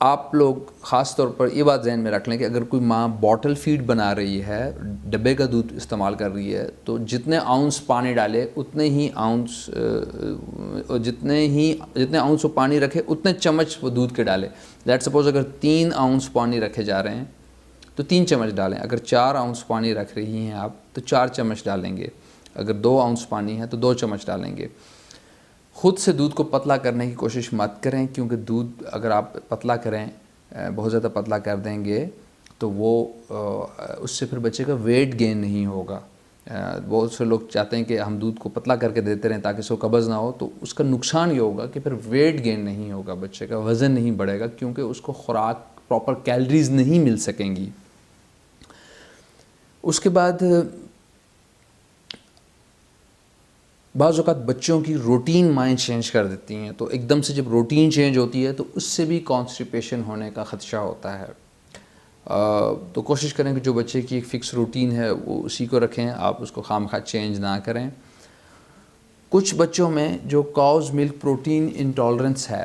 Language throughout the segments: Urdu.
آپ لوگ خاص طور پر یہ بات ذہن میں رکھ لیں کہ اگر کوئی ماں باٹل فیڈ بنا رہی ہے، ڈبے کا دودھ استعمال کر رہی ہے، تو جتنے آؤنس پانی ڈالے اتنے ہی آؤنس جتنے آؤنس وہ پانی رکھے اتنے چمچ وہ دودھ کے ڈالے. لیٹ سپوز اگر 3 آؤنس پانی رکھے جا رہے ہیں تو 3 چمچ ڈالیں. اگر 4 آؤنس پانی رکھ رہی ہیں آپ تو 4 چمچ ڈالیں گے. اگر 2 آؤنس پانی ہے تو 2 چمچ ڈالیں گے. خود سے دودھ کو پتلا کرنے کی کوشش مت کریں، کیونکہ دودھ اگر آپ پتلا کریں، بہت زیادہ پتلا کر دیں گے تو وہ اس سے پھر بچے کا ویٹ گین نہیں ہوگا. بہت سے لوگ چاہتے ہیں کہ ہم دودھ کو پتلا کر کے دیتے رہیں تاکہ اس کو قبض نہ ہو، تو اس کا نقصان یہ ہوگا کہ پھر ویٹ گین نہیں ہوگا، بچے کا وزن نہیں بڑھے گا، کیونکہ اس کو خوراک پراپر کیلریز نہیں مل سکیں گی. اس کے بعد بعض اوقات بچوں کی روٹین مائیں چینج کر دیتی ہیں، تو ایک دم سے جب روٹین چینج ہوتی ہے تو اس سے بھی کانسٹیپیشن ہونے کا خدشہ ہوتا ہے. تو کوشش کریں کہ جو بچے کی ایک فکس روٹین ہے وہ اسی کو رکھیں، آپ اس کو خواہ چینج نہ کریں. کچھ بچوں میں جو کاؤز ملک پروٹین انٹالرنس ہے،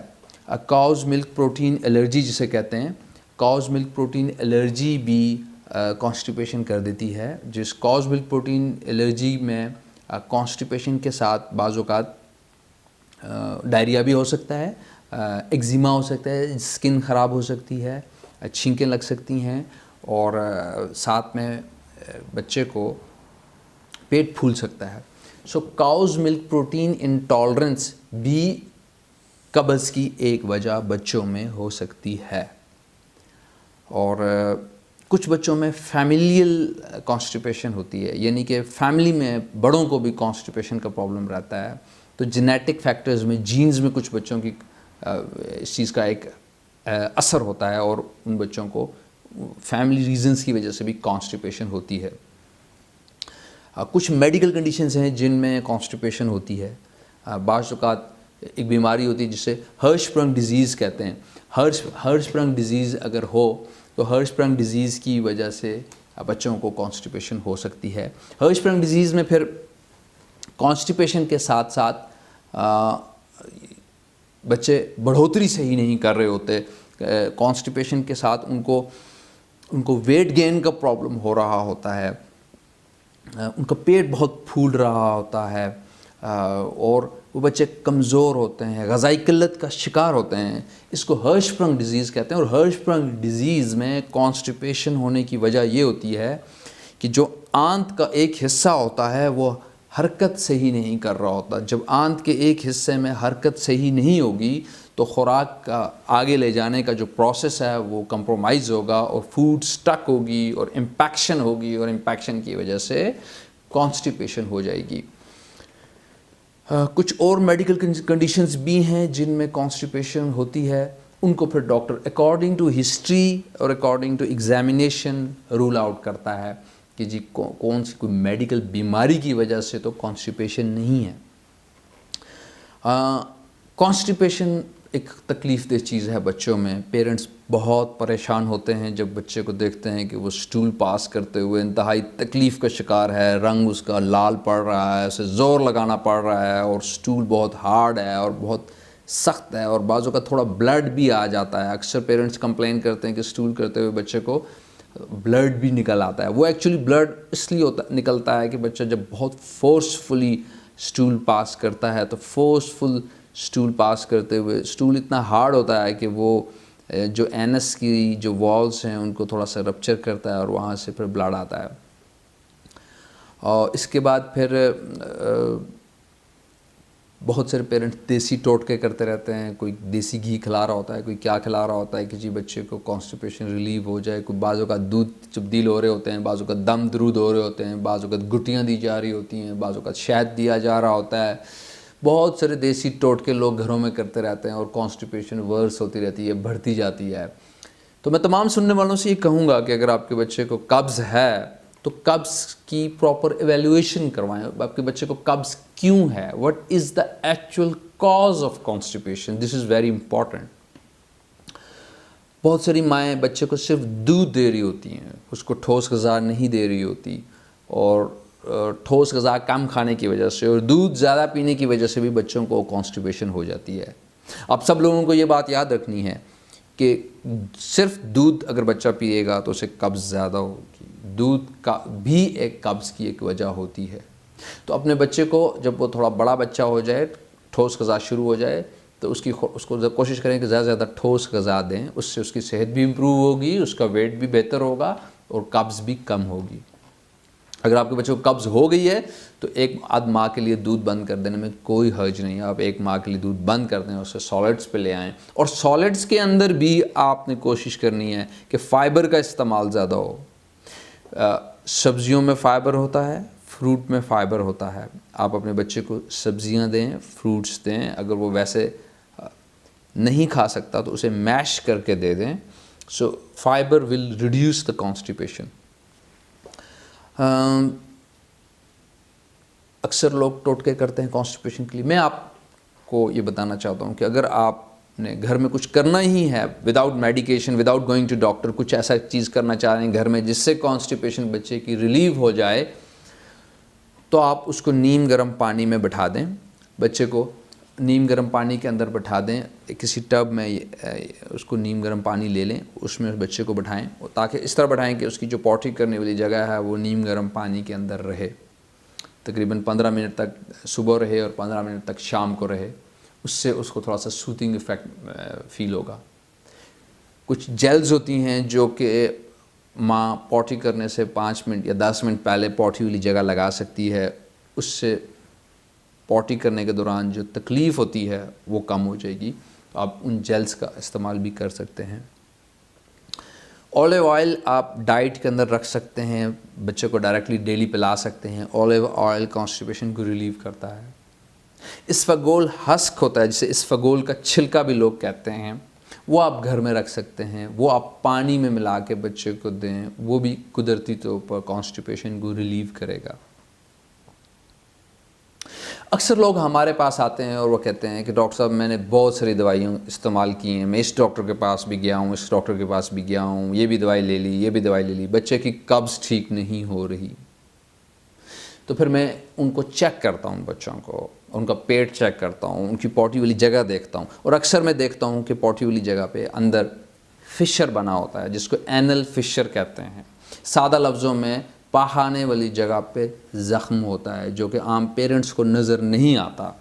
کاؤز ملک پروٹین الرجی جسے کہتے ہیں، کاؤز ملک پروٹین الرجی بھی کانسٹیپیشن کر دیتی ہے. جس کاؤز ملک پروٹین الرجی میں کانسٹیپیشن کے ساتھ بعض اوقات ڈائریا بھی ہو سکتا ہے، ایگزیما ہو سکتا ہے، اسکن خراب ہو سکتی ہے، چھینکیں لگ سکتی ہیں، اور ساتھ میں بچے کو پیٹ پھول سکتا ہے. سو کاؤز ملک پروٹین انٹالرنس بھی قبض کی ایک وجہ بچوں میں ہو سکتی ہے. اور کچھ بچوں میں فیملیل کانسٹیپیشن ہوتی ہے، یعنی کہ فیملی میں بڑوں کو بھی کانسٹیپیشن کا پرابلم رہتا ہے. تو جینیٹک فیکٹرز میں، جینز میں کچھ بچوں کی اس چیز کا ایک اثر ہوتا ہے، اور ان بچوں کو فیملی ریزنز کی وجہ سے بھی کانسٹیپیشن ہوتی ہے. کچھ میڈیکل کنڈیشنز ہیں جن میں کانسٹیپیشن ہوتی ہے. بعض اوقات ایک بیماری ہوتی ہے جسے ہرشپرنگ ڈیزیز کہتے ہیں. ہرشپرنگ ڈیزیز اگر ہو تو ہرشپرنگ ڈیزیز کی وجہ سے بچوں کو کانسٹیپیشن ہو سکتی ہے. ہرشپرنگ ڈیزیز میں پھر کانسٹیپیشن کے ساتھ ساتھ بچے بڑھوتری صحیح نہیں کر رہے ہوتے. کانسٹیپیشن کے ساتھ ان کو ویٹ گین کا پرابلم ہو رہا ہوتا ہے، ان کا پیٹ بہت پھول رہا ہوتا ہے، اور وہ بچے کمزور ہوتے ہیں، غذائی قلت کا شکار ہوتے ہیں. اس کو ہرشپرنگ ڈیزیز کہتے ہیں. اور ہرشپرنگ ڈیزیز میں کانسٹیپیشن ہونے کی وجہ یہ ہوتی ہے کہ جو آنت کا ایک حصہ ہوتا ہے وہ حرکت صحیح نہیں کر رہا ہوتا. جب آنت کے ایک حصے میں حرکت صحیح نہیں ہوگی تو خوراک کا آگے لے جانے کا جو پروسیس ہے وہ کمپرومائز ہوگا، اور فوڈ سٹک ہوگی، اور امپیکشن ہوگی، اور امپیکشن کی وجہ سے کانسٹیپیشن ہو جائے گی. کچھ اور میڈیکل کنڈیشنز بھی ہیں جن میں کانسٹیپیشن ہوتی ہے. ان کو پھر ڈاکٹر اکارڈنگ ٹو ہسٹری اور according to examination rule out کرتا ہے کہ جی کون سی کوئی میڈیکل بیماری کی وجہ سے تو کانسٹیپیشن نہیں ہے. کانسٹیپیشن ایک تکلیف دہ چیز ہے بچوں میں. پیرنٹس بہت پریشان ہوتے ہیں جب بچے کو دیکھتے ہیں کہ وہ سٹول پاس کرتے ہوئے انتہائی تکلیف کا شکار ہے، رنگ اس کا لال پڑ رہا ہے، اسے زور لگانا پڑ رہا ہے، اور سٹول بہت ہارڈ ہے اور بہت سخت ہے، اور بعضوں کا تھوڑا بلڈ بھی آ جاتا ہے. اکثر پیرنٹس کمپلین کرتے ہیں کہ سٹول کرتے ہوئے بچے کو بلڈ بھی نکل آتا ہے. وہ ایکچولی بلڈ اس لیے نکلتا ہے کہ بچہ جب بہت فورسفلی سٹول پاس کرتا ہے تو فورسفل سٹول پاس کرتے ہوئے سٹول اتنا ہارڈ ہوتا ہے کہ وہ جو اینس کی جو والز ہیں ان کو تھوڑا سا رپچر کرتا ہے، اور وہاں سے پھر بلڈ آتا ہے. اور اس کے بعد پھر بہت سارے پیرنٹس دیسی ٹوٹکے کرتے رہتے ہیں. کوئی دیسی گھی کھلا رہا ہوتا ہے، کوئی کیا کھلا رہا ہوتا ہے کہ جی بچے کو کانسٹیپیشن ریلیو ہو جائے. کوئی بعض اوقات دودھ تبدیل ہو رہے ہوتے ہیں، بعض اوقات دم درود ہو رہے ہوتے ہیں، بعض اوقات گٹیاں دی جا رہی ہوتی ہیں، بعض اوقات شہد دیا جا رہا ہوتا ہے. بہت سارے دیسی ٹوٹکے لوگ گھروں میں کرتے رہتے ہیں، اور کانسٹیپیشن ورس ہوتی رہتی ہے، بڑھتی جاتی ہے. تو میں تمام سننے والوں سے یہ کہوں گا کہ اگر آپ کے بچے کو قبض ہے تو قبض کی پراپر ایویلیویشن کروائیں. آپ کے بچے کو قبض کیوں ہے؟ What is the actual cause of constipation? This is very important. بہت ساری مائیں بچے کو صرف دودھ دے رہی ہوتی ہیں، اس کو ٹھوس غذا نہیں دے رہی ہوتی، اور ٹھوس غذا کم کھانے کی وجہ سے اور دودھ زیادہ پینے کی وجہ سے بھی بچوں کو کانسٹیپیشن ہو جاتی ہے. آپ سب لوگوں کو یہ بات یاد رکھنی ہے کہ صرف دودھ اگر بچہ پیے گا تو اسے قبض زیادہ ہوگی، دودھ کا بھی ایک قبض کی ایک وجہ ہوتی ہے۔ تو اپنے بچے کو جب وہ تھوڑا بڑا بچہ ہو جائے، ٹھوس غذا شروع ہو جائے، تو اس کو کوشش کریں کہ زیادہ سے زیادہ ٹھوس غذا دیں، اس سے اس کی صحت بھی امپروو ہوگی، اس کا ویٹ بھی بہتر ہوگا اور قبض بھی کم ہوگی۔ اگر آپ کے بچے کو قبض ہو گئی ہے تو ایک آدھ ماہ کے لیے دودھ بند کر دینے میں کوئی حرج نہیں ہے، آپ ایک ماہ کے لیے دودھ بند کر دیں، اسے سالڈس پہ لے آئیں، اور سالڈس کے اندر بھی آپ نے کوشش کرنی ہے کہ فائبر کا استعمال زیادہ ہو۔ سبزیوں میں فائبر ہوتا ہے، فروٹ میں فائبر ہوتا ہے، آپ اپنے بچے کو سبزیاں دیں، فروٹس دیں، اگر وہ ویسے نہیں کھا سکتا تو اسے میش کر کے دے دیں، so fibre will reduce the constipation. اکثر لوگ ٹوٹکے کرتے ہیں کانسٹیپیشن کے لیے، میں آپ کو یہ بتانا چاہتا ہوں کہ اگر آپ نے گھر میں کچھ کرنا ہی ہے without medication, without going to doctor, کچھ ایسا چیز کرنا چاہ رہے ہیں گھر میں جس سے کانسٹیپیشن بچے کی ریلیو ہو جائے، تو آپ اس کو نیم گرم پانی میں بٹھا دیں، بچے کو نیم گرم پانی کے اندر بٹھا دیں، کسی ٹب میں اس کو نیم گرم پانی لے لیں، اس میں بچے کو بٹھائیں، تاکہ اس طرح بٹھائیں کہ اس کی جو پوٹی کرنے والی جگہ ہے وہ نیم گرم پانی کے اندر رہے، تقریباً 15 منٹ تک صبح رہے اور 15 منٹ تک شام کو رہے، اس سے اس کو تھوڑا سا سوتنگ ایفیکٹ فیل ہوگا۔ کچھ جیلز ہوتی ہیں جو کہ ماں پوٹی کرنے سے 5 منٹ یا 10 منٹ پہلے پوٹی والی جگہ لگا سکتی ہے، اس سے پوٹی کرنے کے دوران جو تکلیف ہوتی ہے وہ کم ہو جائے گی، تو آپ ان جیلز کا استعمال بھی کر سکتے ہیں۔ اولیو آئل آپ ڈائٹ کے اندر رکھ سکتے ہیں، بچے کو ڈائریکٹلی ڈیلی پلا سکتے ہیں، اولیو آئل کانسٹیپیشن کو ریلیو کرتا ہے۔ اسفغول ہسک ہوتا ہے، جسے اسفغول کا چھلکا بھی لوگ کہتے ہیں، وہ آپ گھر میں رکھ سکتے ہیں، وہ آپ پانی میں ملا کے بچے کو دیں، وہ بھی قدرتی طور پر کانسٹیپیشن کو ریلیو کرے گا۔ اکثر لوگ ہمارے پاس آتے ہیں اور وہ کہتے ہیں کہ ڈاکٹر صاحب میں نے بہت ساری دوائیاں استعمال کی ہیں، میں اس ڈاکٹر کے پاس بھی گیا ہوں، اس ڈاکٹر کے پاس بھی گیا ہوں، یہ بھی دوائی لے لی، یہ بھی دوائی لے لی، بچے کی قبض ٹھیک نہیں ہو رہی۔ تو پھر میں ان کو چیک کرتا ہوں، بچوں کو ان کا پیٹ چیک کرتا ہوں، ان کی پوٹی والی جگہ دیکھتا ہوں، اور اکثر میں دیکھتا ہوں کہ پوٹی والی جگہ پہ اندر فشر بنا ہوتا ہے، جس کو اینل فشر کہتے ہیں، سادہ لفظوں میں پاخانے والی جگہ پہ زخم ہوتا ہے، جو کہ عام پیرنٹس کو نظر نہیں آتا۔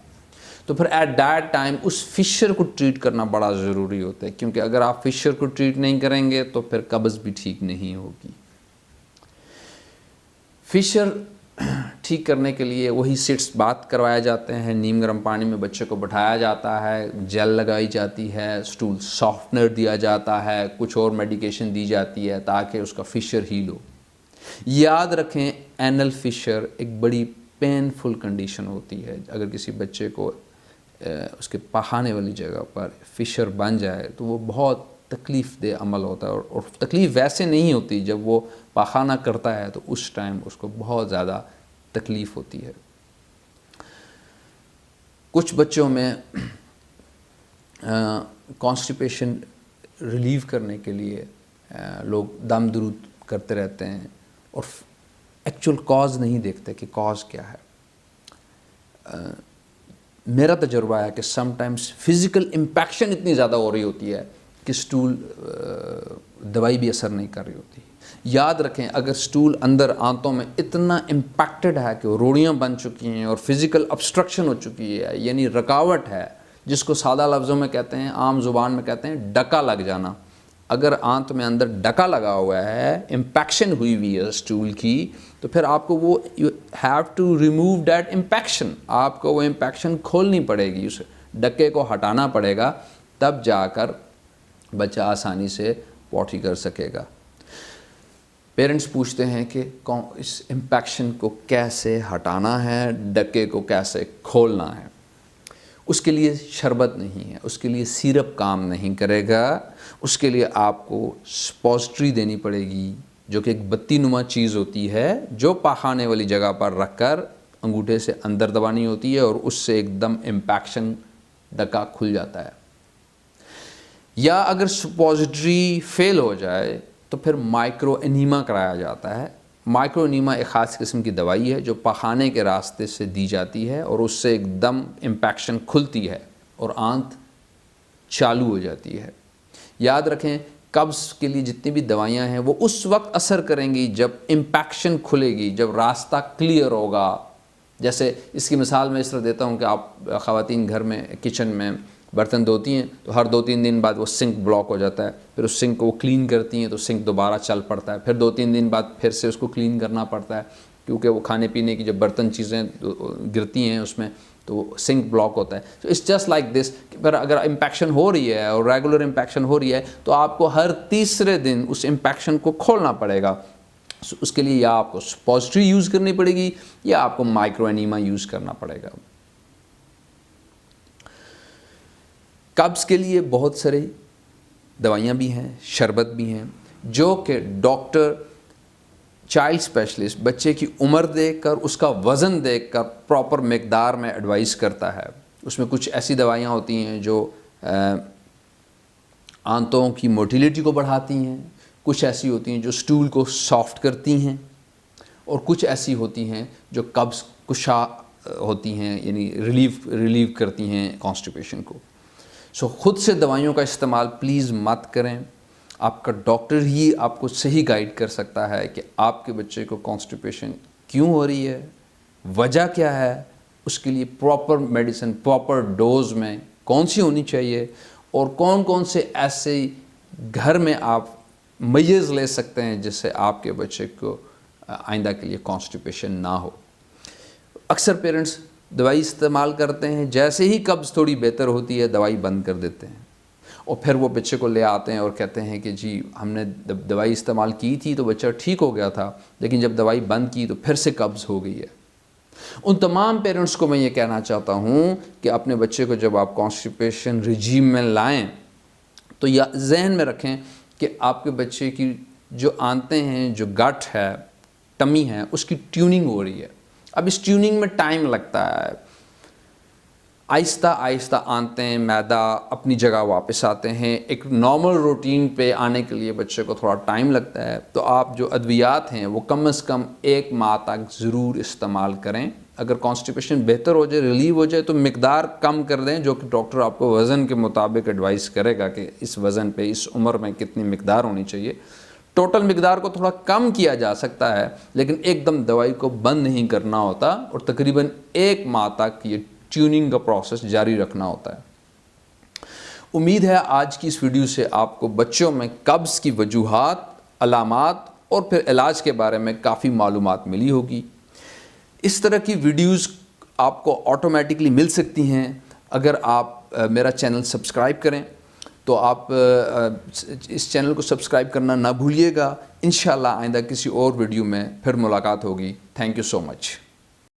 تو پھر ایٹ دیٹ ٹائم اس فشر کو ٹریٹ کرنا بڑا ضروری ہوتا ہے، کیونکہ اگر آپ فشر کو ٹریٹ نہیں کریں گے تو پھر قبض بھی ٹھیک نہیں ہوگی۔ فشر ٹھیک کرنے کے لیے وہی سٹس بات کروایا جاتے ہیں، نیم گرم پانی میں بچے کو بٹھایا جاتا ہے، جیل لگائی جاتی ہے، سٹول سافٹنر دیا جاتا ہے، کچھ اور میڈیکیشن دی جاتی ہے تاکہ اس کا فشر ہیل ہو۔ یاد رکھیں اینل فشر ایک بڑی پینفل کنڈیشن ہوتی ہے، اگر کسی بچے کو اس کے پاخانے والی جگہ پر فشر بن جائے تو وہ بہت تکلیف دہ عمل ہوتا ہے، اور تکلیف ویسے نہیں ہوتی، جب وہ پاخانہ کرتا ہے تو اس ٹائم اس کو بہت زیادہ تکلیف ہوتی ہے۔ کچھ بچوں میں کانسٹیپیشن ریلیو کرنے کے لیے لوگ دم درود کرتے رہتے ہیں اور ایکچول کاز نہیں دیکھتے کہ کاز کیا ہے۔ میرا تجربہ ہے کہ سم ٹائمز فزیکل امپیکشن اتنی زیادہ ہو رہی ہوتی ہے کہ سٹول دوائی بھی اثر نہیں کر رہی ہوتی۔ یاد رکھیں اگر سٹول اندر آنتوں میں اتنا امپیکٹڈ ہے کہ وہ روڑیاں بن چکی ہیں اور فزیکل ابسٹرکشن ہو چکی ہے، یعنی رکاوٹ ہے، جس کو سادہ لفظوں میں کہتے ہیں، عام زبان میں کہتے ہیں ڈکا لگ جانا، اگر آنت میں اندر ڈکا لگا ہوا ہے، امپیکشن ہوئی ہوئی ہے سٹول کی، تو پھر آپ کو وہ you have to remove that impaction, آپ کو وہ امپیکشن کھولنی پڑے گی، اس ڈکے کو ہٹانا پڑے گا، تب جا کر بچہ آسانی سے پوٹی کر سکے گا۔ پیرنٹس پوچھتے ہیں کہ اس امپیکشن کو کیسے ہٹانا ہے، ڈکے کو کیسے کھولنا ہے۔ اس کے لیے شربت نہیں ہے، اس کے لیے سیرپ کام نہیں کرے گا، اس کے لیے آپ کو سپوزٹری دینی پڑے گی، جو کہ ایک بتی نما چیز ہوتی ہے، جو پاخانے والی جگہ پر رکھ کر انگوٹھے سے اندر دبانی ہوتی ہے، اور اس سے ایک دم امپیکشن ڈکا کھل جاتا ہے۔ یا اگر سپوزٹری فیل ہو جائے تو پھر مائکرو انیما کرایا جاتا ہے۔ مائکرو انیما ایک خاص قسم کی دوائی ہے جو پاخانے کے راستے سے دی جاتی ہے، اور اس سے ایک دم امپیکشن کھلتی ہے اور آنت چالو ہو جاتی ہے۔ یاد رکھیں قبض کے لیے جتنی بھی دوائیاں ہیں وہ اس وقت اثر کریں گی جب امپیکشن کھلے گی، جب راستہ کلیئر ہوگا. جیسے اس کی مثال میں اس طرح دیتا ہوں کہ آپ خواتین گھر میں کچن میں برتن دھوتی ہیں تو ہر 2-3 دن بعد وہ سنک بلاک ہو جاتا ہے، پھر اس سنک کو وہ کلین کرتی ہیں تو سنک دوبارہ چل پڑتا ہے، پھر 2-3 دن بعد پھر سے اس کو کلین کرنا پڑتا ہے کیونکہ وہ کھانے پینے کی جب برتن چیزیں گرتی ہیں اس میں تو سنک بلاک ہوتا ہے. تو اٹس جسٹ لائک دس. پر اگر امپیکشن ہو رہی ہے اور ریگولر امپیکشن ہو رہی ہے تو آپ کو ہر تیسرے دن اس امپیکشن کو کھولنا پڑے گا. اس کے لیے یا آپ کو سپوزٹری یوز کرنی پڑے گی یا آپ کو مائکرو انیما یوز کرنا پڑے گا. قبض کے لیے بہت ساری دوائیاں بھی ہیں، شربت بھی ہیں جو کہ ڈاکٹر چائلڈ اسپیشلسٹ بچے کی عمر دیکھ کر اس کا وزن دیکھ کر پراپر مقدار میں ایڈوائز کرتا ہے. اس میں کچھ ایسی دوائیاں ہوتی ہیں جو آنتوں کی موٹیلیٹی کو بڑھاتی ہیں، کچھ ایسی ہوتی ہیں جو سٹول کو سافٹ کرتی ہیں، اور کچھ ایسی ہوتی ہیں جو قبض کشا ہوتی ہیں، یعنی ریلیو کرتی ہیں کانسٹیپیشن کو. سو خود سے دوائیوں کا استعمال پلیز مت کریں. آپ کا ڈاکٹر ہی آپ کو صحیح گائیڈ کر سکتا ہے کہ آپ کے بچے کو کانسٹیپیشن کیوں ہو رہی ہے، وجہ کیا ہے، اس کے لیے پراپر میڈیسن پراپر ڈوز میں کون سی ہونی چاہیے، اور کون کون سے ایسے گھر میں آپ میز لے سکتے ہیں جس سے آپ کے بچے کو آئندہ کے لیے کانسٹیپیشن نہ ہو. اکثر پیرنٹس دوائی استعمال کرتے ہیں، جیسے ہی قبض تھوڑی بہتر ہوتی ہے دوائی بند کر دیتے ہیں، اور پھر وہ بچے کو لے آتے ہیں اور کہتے ہیں کہ جی ہم نے دوائی استعمال کی تھی تو بچہ ٹھیک ہو گیا تھا، لیکن جب دوائی بند کی تو پھر سے قبض ہو گئی ہے. ان تمام پیرنٹس کو میں یہ کہنا چاہتا ہوں کہ اپنے بچے کو جب آپ کانسٹیپیشن رجیم میں لائیں تو یا ذہن میں رکھیں کہ آپ کے بچے کی جو آنتیں ہیں، جو گٹ ہے، ٹمی ہے، اس کی ٹیوننگ ہو رہی ہے. اب اس ٹیوننگ میں ٹائم لگتا ہے، آہستہ آہستہ آنتیں معدہ اپنی جگہ واپس آتے ہیں. ایک نارمل روٹین پہ آنے کے لیے بچے کو تھوڑا ٹائم لگتا ہے. تو آپ جو ادویات ہیں وہ کم از کم 1 ماہ تک ضرور استعمال کریں. اگر کانسٹیپیشن بہتر ہو جائے، ریلیو ہو جائے تو مقدار کم کر دیں، جو کہ ڈاکٹر آپ کو وزن کے مطابق ایڈوائز کرے گا کہ اس وزن پہ اس عمر میں کتنی مقدار ہونی چاہیے. ٹوٹل مقدار کو تھوڑا کم کیا جا سکتا ہے لیکن ایک دم دوائی کو بند نہیں کرنا ہوتا، اور تقریباً 1 ماہ تک یہ ٹیوننگ کا پروسیس جاری رکھنا ہوتا ہے. امید ہے آج کی اس ویڈیو سے آپ کو بچوں میں قبض کی وجوہات، علامات اور پھر علاج کے بارے میں کافی معلومات ملی ہوگی. اس طرح کی ویڈیوز آپ کو آٹومیٹکلی مل سکتی ہیں اگر آپ میرا چینل سبسکرائب کریں. تو آپ اس چینل کو سبسکرائب کرنا نہ بھولیے گا. انشاءاللہ آئندہ کسی اور ویڈیو میں پھر ملاقات ہوگی. Thank you so much.